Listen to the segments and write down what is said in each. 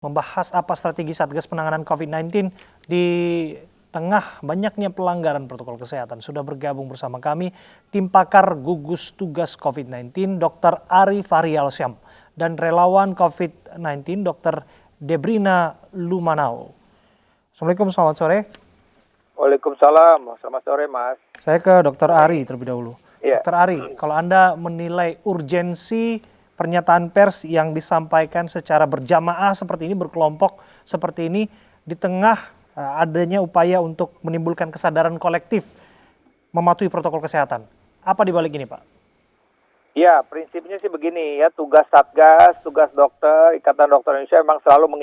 Membahas apa strategi Satgas penanganan COVID-19 di tengah banyaknya pelanggaran protokol kesehatan. Sudah bergabung bersama kami tim pakar gugus tugas COVID-19 Dr. Ari Faryalsyam dan relawan COVID-19 Dr. Debrina Lumanao. Assalamualaikum, selamat sore. Waalaikumsalam, selamat sore Mas. Saya ke Dr. Ari terlebih dahulu. Ya. Dr. Ari, kalau Anda menilai urgensi pernyataan pers yang disampaikan secara berjamaah seperti ini, berkelompok seperti ini, di tengah adanya upaya untuk menimbulkan kesadaran kolektif mematuhi protokol kesehatan. Apa dibalik ini, Pak? Ya, prinsipnya sih begini ya, tugas Satgas, tugas dokter, Ikatan Dokter Indonesia memang selalu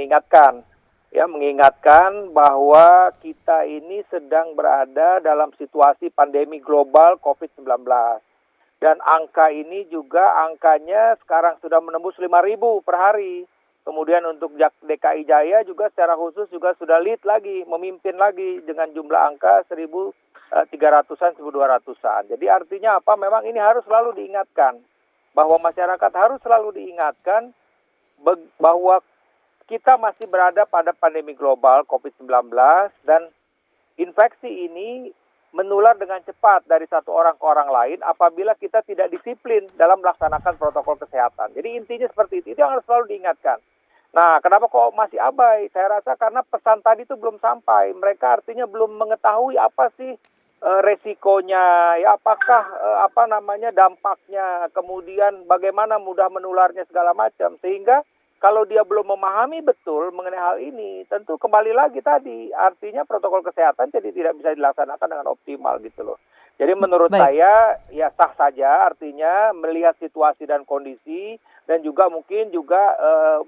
mengingatkan bahwa kita ini sedang berada dalam situasi pandemi global COVID-19. Dan angka ini juga angkanya sekarang sudah menembus 5.000 per hari. Kemudian untuk DKI Jaya juga secara khusus juga sudah lead lagi, memimpin lagi dengan jumlah angka 1.300-an, 1.200-an. Jadi artinya apa? Memang ini harus selalu diingatkan. Bahwa masyarakat harus selalu diingatkan bahwa kita masih berada pada pandemi global COVID-19 dan infeksi ini menular dengan cepat dari satu orang ke orang lain apabila kita tidak disiplin dalam melaksanakan protokol kesehatan. Jadi intinya seperti itu yang harus selalu diingatkan. Nah, kenapa kok masih abai? Saya rasa karena pesan tadi itu belum sampai. Mereka artinya belum mengetahui apa sih resikonya, ya apakah dampaknya, kemudian bagaimana mudah menularnya segala macam. Sehingga kalau dia belum memahami betul mengenai hal ini, tentu kembali lagi tadi, artinya protokol kesehatan jadi tidak bisa dilaksanakan dengan optimal gitu loh. Jadi menurut saya ya sah saja, artinya melihat situasi dan kondisi dan juga mungkin juga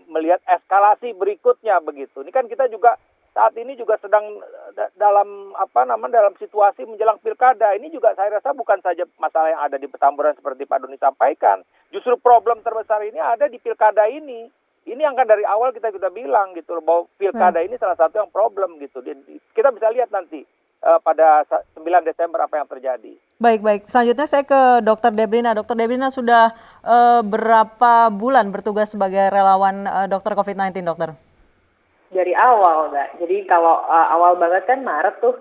melihat eskalasi berikutnya begitu. Ini kan kita juga saat ini juga sedang dalam dalam situasi menjelang pilkada. Ini juga saya rasa bukan saja masalah yang ada di Petamburan seperti Pak Doni sampaikan. Justru problem terbesar ini ada di pilkada ini. Ini yang kan dari awal kita bilang gitu loh, bahwa pilkada ini salah satu yang problem gitu. Kita bisa lihat nanti pada 9 Desember apa yang terjadi. Baik. Selanjutnya saya ke Dr. Debrina. Dr. Debrina sudah berapa bulan bertugas sebagai relawan dokter COVID-19, dokter? Dari awal, Mbak. Jadi kalau awal banget kan Maret tuh,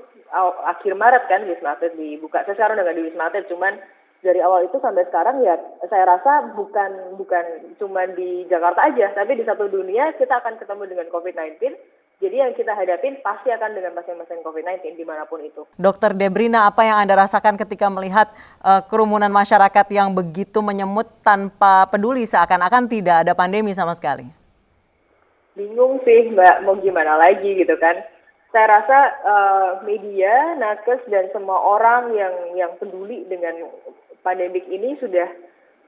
akhir Maret kan Wisma Atlet dibuka. Saya sekarang udah nggak di Wisma Atlet, cuman dari awal itu sampai sekarang ya saya rasa bukan cuma di Jakarta aja, tapi di satu dunia kita akan ketemu dengan COVID-19. Jadi yang kita hadapin pasti akan dengan pasien-pasien COVID-19 dimanapun itu. Dokter Debrina, apa yang Anda rasakan ketika melihat kerumunan masyarakat yang begitu menyemut tanpa peduli seakan-akan tidak ada pandemi sama sekali? Bingung sih Mbak, mau gimana lagi gitu kan. Saya rasa media, nakes, dan semua orang yang peduli dengan pandemik ini sudah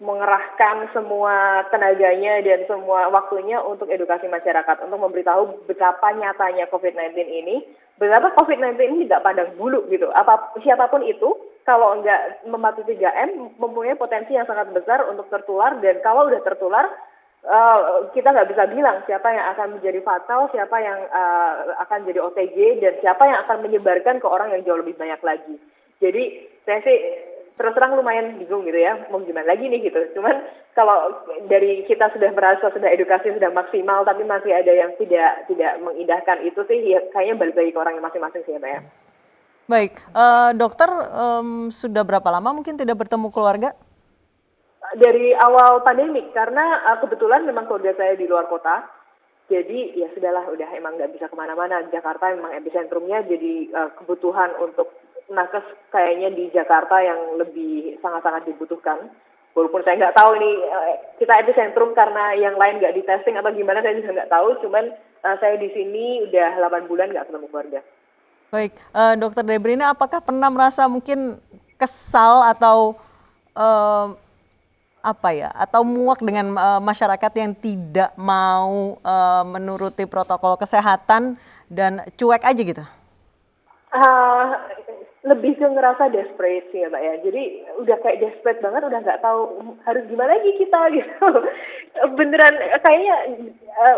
mengerahkan semua tenaganya dan semua waktunya untuk edukasi masyarakat, untuk memberitahu betapa nyatanya COVID-19 ini, betapa COVID-19 ini tidak pandang bulu gitu. Siapapun itu, kalau nggak mematuhi 3M, mempunyai potensi yang sangat besar untuk tertular, dan kalau udah tertular, kita nggak bisa bilang siapa yang akan menjadi fatal, siapa yang akan jadi OTG, dan siapa yang akan menyebarkan ke orang yang jauh lebih banyak lagi. Jadi saya sih terus terang lumayan bingung gitu ya, mau gimana lagi nih gitu. Cuman kalau dari kita sudah merasa sudah edukasi sudah maksimal, tapi masih ada yang tidak mengindahkan itu sih, ya kayaknya balik lagi ke orang yang masing-masing sih ya Mbak ya. Baik, dokter sudah berapa lama mungkin tidak bertemu keluarga? Dari awal pandemik, karena kebetulan memang keluarga saya di luar kota, jadi ya sudahlah, udah emang nggak bisa kemana-mana. Jakarta memang epicentrumnya, jadi kebutuhan untuk nakes kayaknya di Jakarta yang lebih sangat-sangat dibutuhkan. Walaupun saya nggak tahu ini kita epicentrum karena yang lain nggak di testing atau gimana, saya juga nggak tahu. Cuman saya di sini udah 8 bulan nggak ketemu keluarga. Baik, Dokter Debrina, apakah pernah merasa mungkin kesal atau atau muak dengan masyarakat yang tidak mau menuruti protokol kesehatan dan cuek aja gitu? Lebih ke ngerasa desperate sih ya Mbak ya. Jadi udah kayak desperate banget, udah nggak tahu harus gimana lagi kita gitu. Beneran kayaknya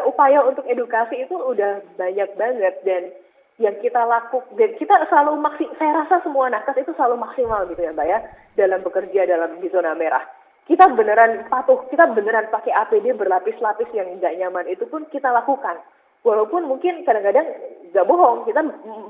upaya untuk edukasi itu udah banyak banget, dan yang kita lakukan, dan kita selalu saya rasa semua nakes itu selalu maksimal gitu ya Mbak ya, dalam bekerja di zona merah. Kita beneran patuh, kita beneran pakai APD berlapis-lapis yang nggak nyaman, itu pun kita lakukan. Walaupun mungkin kadang-kadang nggak bohong, kita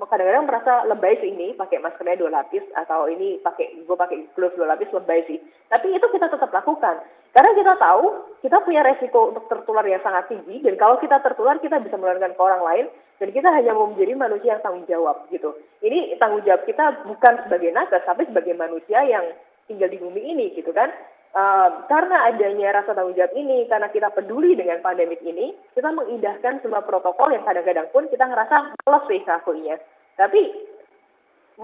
kadang-kadang merasa lebay sih ini pakai maskernya 2 lapis, atau ini gue pakai glove 2 lapis lebay sih. Tapi itu kita tetap lakukan karena kita tahu kita punya resiko untuk tertular yang sangat tinggi, dan kalau kita tertular kita bisa menularkan ke orang lain, dan kita hanya mau menjadi manusia yang tanggung jawab gitu. Ini tanggung jawab kita bukan sebagai nakes, tapi sebagai manusia yang tinggal di bumi ini gitu kan. Karena adanya rasa tanggung jawab ini, karena kita peduli dengan pandemik ini, kita mengindahkan semua protokol yang kadang-kadang pun kita ngerasa males sih ngelakuinnya. Tapi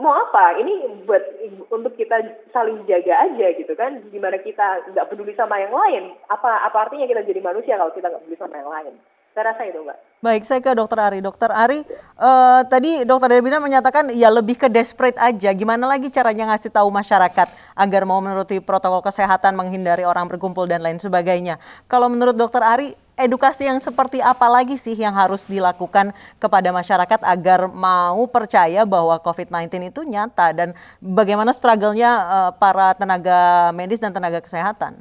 mau apa? Ini buat untuk kita saling jaga aja gitu kan. Gimana kita nggak peduli sama yang lain? Apa artinya kita jadi manusia kalau kita nggak peduli sama yang lain? Saya rasa itu, Mbak. Baik, saya ke Dokter Ari. Dokter Ari, tadi Dokter Derbina menyatakan ya lebih ke desperate aja. Gimana lagi caranya ngasih tahu masyarakat agar mau menuruti protokol kesehatan, menghindari orang berkumpul dan lain sebagainya. Kalau menurut Dokter Ari, edukasi yang seperti apa lagi sih yang harus dilakukan kepada masyarakat agar mau percaya bahwa COVID-19 itu nyata, dan bagaimana struggle-nya para tenaga medis dan tenaga kesehatan?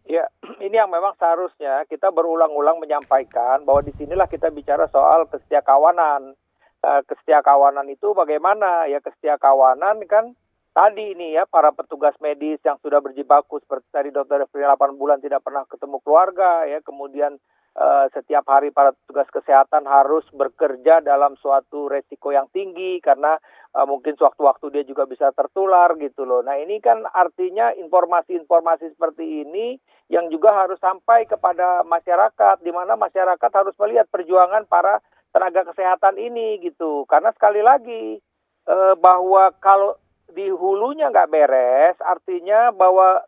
Ya, ini yang memang seharusnya kita berulang-ulang menyampaikan bahwa di sinilah kita bicara soal kesetiakawanan. Kesetiakawanan itu bagaimana? Ya, kesetiakawanan kan tadi ini ya, para petugas medis yang sudah berjibaku seperti tadi Dokter Refri 8 bulan tidak pernah ketemu keluarga ya, kemudian setiap hari para petugas kesehatan harus bekerja dalam suatu resiko yang tinggi karena mungkin sewaktu-waktu dia juga bisa tertular gitu loh. Nah, ini kan artinya informasi-informasi seperti ini yang juga harus sampai kepada masyarakat, di mana masyarakat harus melihat perjuangan para tenaga kesehatan ini gitu. Karena sekali lagi bahwa kalau di hulunya nggak beres, artinya bahwa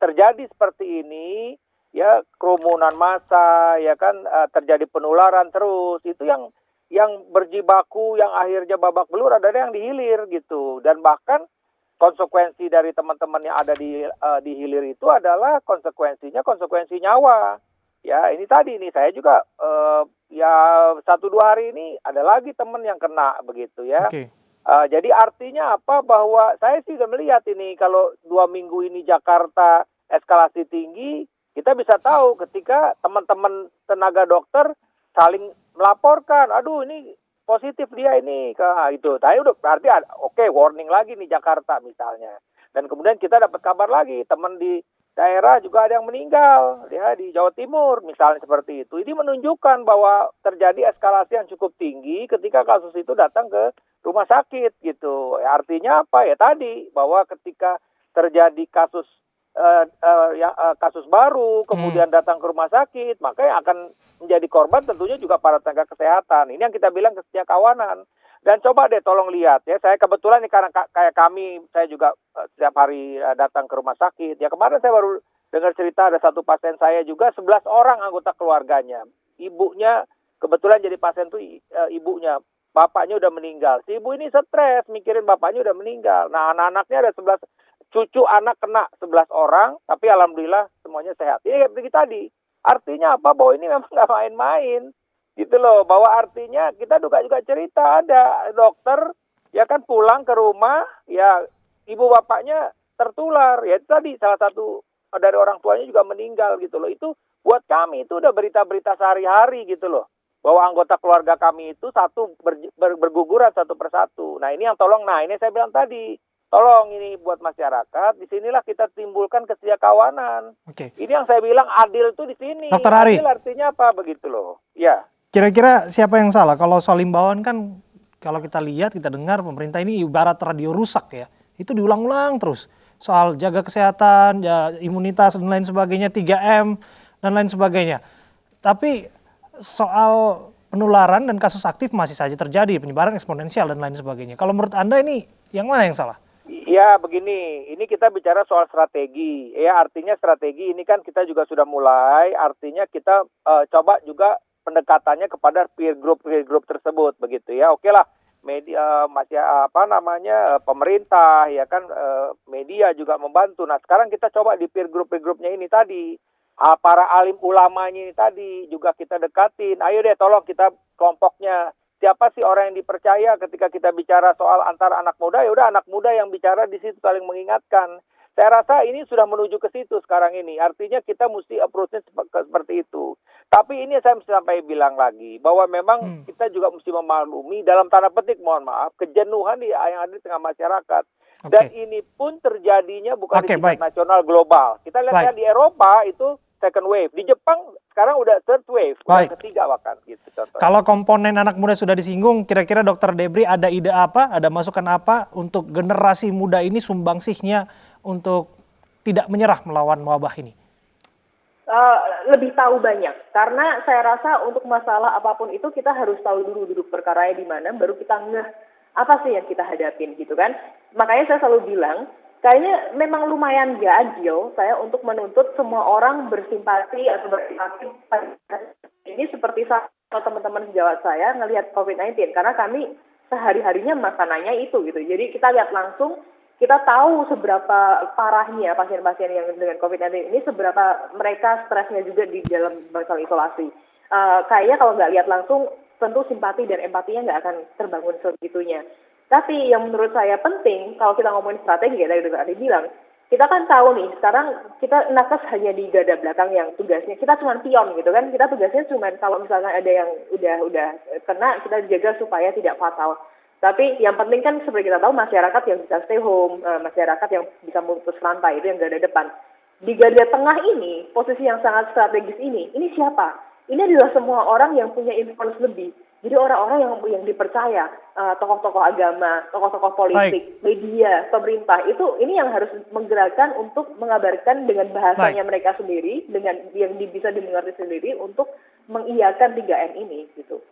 terjadi seperti ini, ya kerumunan massa, ya kan terjadi penularan terus, itu yang berjibaku, yang akhirnya babak belur adalah yang dihilir gitu. Dan bahkan konsekuensi dari teman-teman yang ada di hilir itu adalah konsekuensi nyawa. Ya, ini tadi nih saya juga ya 1-2 hari ini ada lagi teman yang kena begitu ya. Oke. Jadi artinya apa? Bahwa saya sih sudah melihat ini kalau 2 minggu ini Jakarta eskalasi tinggi, kita bisa tahu ketika teman-teman tenaga dokter saling melaporkan, aduh ini positif dia ini itu. Tapi udah berarti oke, warning lagi nih Jakarta misalnya. Dan kemudian kita dapat kabar lagi teman di daerah juga ada yang meninggal ya di Jawa Timur misalnya seperti itu. Ini menunjukkan bahwa terjadi eskalasi yang cukup tinggi ketika kasus itu datang ke rumah sakit gitu. Ya, artinya apa ya tadi bahwa ketika terjadi kasus kasus baru kemudian datang ke rumah sakit, maka yang akan menjadi korban tentunya juga para tenaga kesehatan. Ini yang kita bilang kesetiakawanan. Dan coba deh tolong lihat ya, saya kebetulan nih karena kayak kami, saya juga setiap hari datang ke rumah sakit. Ya kemarin saya baru dengar cerita ada satu pasien saya juga 11 orang anggota keluarganya. Ibunya kebetulan jadi pasien tuh ibunya, bapaknya udah meninggal. Si ibu ini stres mikirin bapaknya udah meninggal. Nah, anak-anaknya ada 11 cucu anak kena 11 orang, tapi alhamdulillah semuanya sehat. Ini kayak begitu tadi. Artinya apa? Bahwa ini memang nggak main-main. Gitu loh, bahwa artinya kita juga cerita ada dokter ya kan pulang ke rumah, ya ibu bapaknya tertular. Ya itu tadi salah satu dari orang tuanya juga meninggal gitu loh. Itu buat kami itu udah berita-berita sehari-hari gitu loh. Bahwa anggota keluarga kami itu satu berguguran satu persatu. Nah, ini yang tolong, nah ini saya bilang tadi. Tolong ini buat masyarakat, disinilah kita timbulkan kesetiakawanan. Oke. Ini yang saya bilang adil itu di sini. Dr. Ari. Adil artinya apa begitu loh? Ya. Kira-kira siapa yang salah? Kalau soal imbauan kan, kalau kita lihat, kita dengar pemerintah ini ibarat radio rusak ya. Itu diulang-ulang terus. Soal jaga kesehatan, ya, imunitas dan lain sebagainya, 3M dan lain sebagainya. Tapi soal penularan dan kasus aktif masih saja terjadi, penyebaran eksponensial dan lain sebagainya. Kalau menurut Anda ini yang mana yang salah? Ya begini, ini kita bicara soal strategi. Ya artinya strategi ini kan kita juga sudah mulai, artinya kita coba juga pendekatannya kepada peer group tersebut begitu ya. Oke lah, media masih pemerintah ya kan, media juga membantu. Nah sekarang kita coba di peer groupnya ini tadi, para alim ulamanya ini tadi juga kita dekatin. Ayo deh tolong kita kelompoknya. Siapa sih orang yang dipercaya ketika kita bicara soal antara anak muda, ya udah anak muda yang bicara di situ saling mengingatkan. Saya rasa ini sudah menuju ke situ sekarang ini. Artinya kita mesti approach-nya seperti itu. Tapi ini saya mesti sampai bilang lagi bahwa memang kita juga mesti memaklumi dalam tanda petik, mohon maaf, kejenuhan yang ada di tengah masyarakat. Dan ini pun terjadinya bukan di tingkat nasional, global. Kita lihat ya di Eropa itu second wave, di Jepang sekarang udah third wave, udah ketiga bahkan gitu contohnya. Kalau komponen anak muda sudah disinggung, kira-kira Dokter Debri ada ide apa, ada masukan apa untuk generasi muda ini sumbangsihnya untuk tidak menyerah melawan wabah ini? Lebih tahu banyak, karena saya rasa untuk masalah apapun itu kita harus tahu dulu duduk perkaranya di mana, baru kita ngeh apa sih yang kita hadapin gitu kan. Makanya saya selalu bilang, kayaknya memang lumayan gak adil saya untuk menuntut semua orang bersimpati atau berempati ini seperti kalau teman-teman sejawat saya ngelihat COVID-19, karena kami sehari-harinya makanannya itu gitu. Jadi kita lihat langsung, kita tahu seberapa parahnya pasien-pasien yang dengan COVID-19 ini, seberapa mereka stresnya juga di dalam masalah isolasi. Kayaknya kalau nggak lihat langsung, tentu simpati dan empatinya nggak akan terbangun sebegitunya. Tapi yang menurut saya penting, kalau kita ngomongin strategi, kayak tadi Dr. Adi bilang, kita kan tahu nih, sekarang kita nakes hanya di garda belakang yang tugasnya, kita cuma pion gitu kan, kita tugasnya cuma kalau misalnya ada yang udah kena, kita jaga supaya tidak fatal. Tapi yang penting kan seperti kita tahu, masyarakat yang bisa stay home, masyarakat yang bisa memutus rantai, itu yang garda depan. Di garda tengah ini, posisi yang sangat strategis ini siapa? Ini adalah semua orang yang punya influence lebih. Jadi orang-orang yang dipercaya, tokoh-tokoh agama, tokoh-tokoh politik, media, pemerintah, ini yang harus menggerakkan untuk mengabarkan dengan bahasanya mereka sendiri, dengan yang bisa dimengerti sendiri untuk mengiyakan 3M ini gitu.